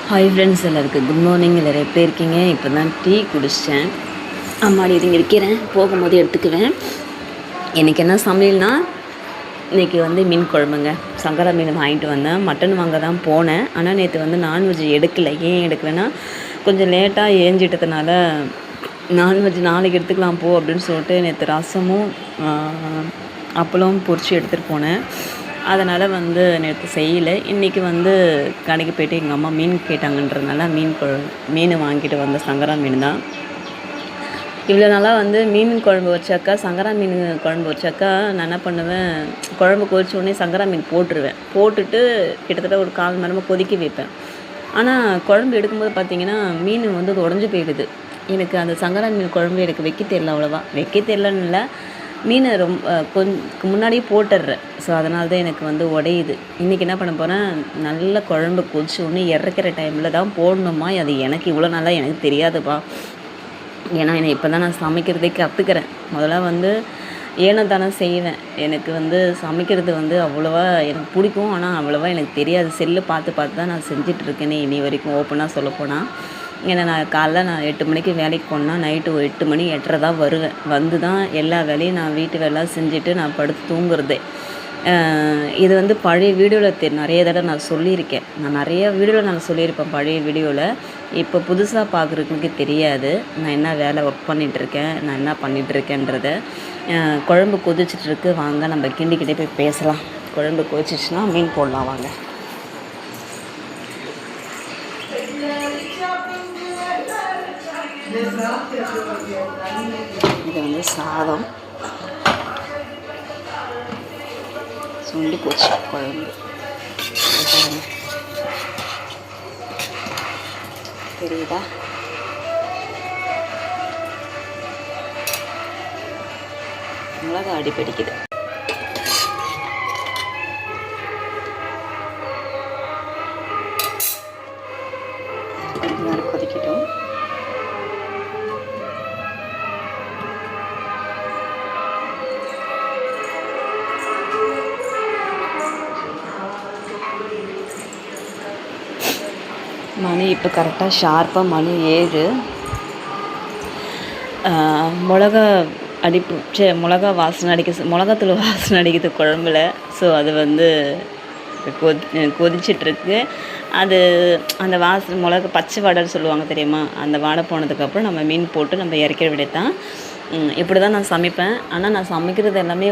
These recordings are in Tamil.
ஹாய் ஃப்ரெண்ட்ஸ், எல்லாருக்கும் குட் மார்னிங். எல்லோரும் எப்படி இருக்கீங்க? இப்போ தான் டீ குடித்தேன். அம்மாடி இதுங்க இருக்கிறேன், போகும்போது எடுத்துக்குவேன். இன்றைக்கி என்ன சமையல்னால், இன்றைக்கி மீன் குழம்புங்க. சங்கரா மீன் வாங்கிட்டு வந்தேன். மட்டன் வாங்க தான் போனேன். ஆனால் நேற்று நான்வெஜ் எடுக்கலை. ஏன் எடுக்கலைன்னா, கொஞ்சம் லேட்டாக ஏஞ்சிட்டதுனால நான்வெஜ் நாளைக்கு எடுத்துக்கலாம் போ அப்படின்னு சொல்லிட்டு நேற்று ரசமும் அப்பளம் பொரிச்சு எடுத்துகிட்டு போனேன். அதனால் நேற்று செய்யலை. இன்றைக்கி கடைக்கு போய்ட்டு எங்கள் அம்மா மீன் கேட்டாங்கன்றதுனால மீன் வாங்கிட்டு வந்த சங்கரா மீன் தான். இவ்வளோ நாளாக மீன் குழம்பு வச்சாக்கா, சங்கரா மீன் குழம்பு வச்சாக்கா நான் என்ன பண்ணுவேன், குழம்பு கொதிச்ச உடனே சங்கரா மீன் போட்டுருவேன். போட்டுட்டு கிட்டத்தட்ட ஒரு 1/4 மணி நேரமாக கொதிக்க வைப்பேன். ஆனால் குழம்பு எடுக்கும்போது பார்த்திங்கன்னா மீன் அது உடஞ்சி போயிடுது. எனக்கு அந்த சங்கரா மீன் குழம்பு எனக்கு வைக்க தெரியல. அவ்வளோவா வைக்க தெரியலன்னு இல்லை, மீனை கொஞ்சம் முன்னாடியே போட்டுடுறேன். ஸோ அதனால தான் எனக்கு உடையுது. இன்றைக்கி என்ன பண்ண போகிறேன், நல்ல குழம்பு கொதிச்சு ஒன்று இறக்கிற டைமில் தான் போடணுமா, அது எனக்கு இவ்வளோ நாளாக எனக்கு தெரியாதுப்பா. ஏன்னா இப்போ தான் நான் சமைக்கிறதே கற்றுக்கிறேன். முதல்ல ஏனோ தானே செய்வேன். எனக்கு சமைக்கிறது அவ்வளோவா எனக்கு பிடிக்கும், ஆனால் அவ்வளோவா எனக்கு தெரியாது. செல்லு பார்த்து பார்த்து தான் நான் செஞ்சிட்ருக்கேனே இனி வரைக்கும். ஓப்பனாக சொல்லப்போனால், ஏன்னா நான் காலைல 8 மணிக்கு வேலைக்கு போனால் நைட்டு 8 மணி 8:30 தான் வருவேன். வந்து தான் எல்லா வேலையும் நான் வீட்டு வேலை செஞ்சுட்டு நான் படுத்து தூங்குறதே. இது பழைய வீடியோவில் நிறைய தடவை நான் சொல்லியிருக்கேன். நான் நிறைய வீடியோவில் நான் சொல்லியிருப்பேன் பழைய வீடியோவில். இப்போ புதுசாக பார்க்குறதுக்கு தெரியாது நான் என்ன வேலை ஒர்க் பண்ணிகிட்ருக்கேன், நான் என்ன பண்ணிகிட்ருக்கேன்றத. குழம்பு கொதிச்சிட்ருக்கு, வாங்க நம்ம கிண்டிக்கிட்டே போய் பேசலாம். குழம்பு கொதிச்சிச்சுன்னா மீன் போடலாம் வாங்க. இது சாதம் சுண்டி போச்சு குழம்பு. தெரியுதா? மிளகா அடிப்படிக்குது. கொஞ்ச நேரம் கொதிக்கட்டும். மணி இப்போ கரெக்டாக ஷார்ப்பாக மணி 7. மிளகா வாசனை அடிக்க, மிளகாத்தூள் வாசனை அடிக்குது குழம்புல. ஸோ அது கொதிச்சிட்ருக்கு. அது அந்த வாசனை பச்சை வாடைன்னு சொல்லுவாங்க தெரியுமா, அந்த வாடை போனதுக்கப்புறம் நம்ம மீன் போட்டு நம்ம இறக்கிற விட தான். இப்படி தான் நான் சமைப்பேன். ஆனால் நான் சமைக்கிறது எல்லாமே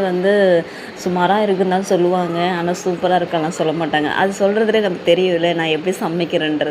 சுமாராக இருக்குன்னு தான் சொல்லுவாங்க. ஆனால் சூப்பராக இருக்கலாம் சொல்ல மாட்டாங்க. அது சொல்கிறதுலே நமக்கு தெரியல நான் எப்படி சமைக்கிறேன்றது.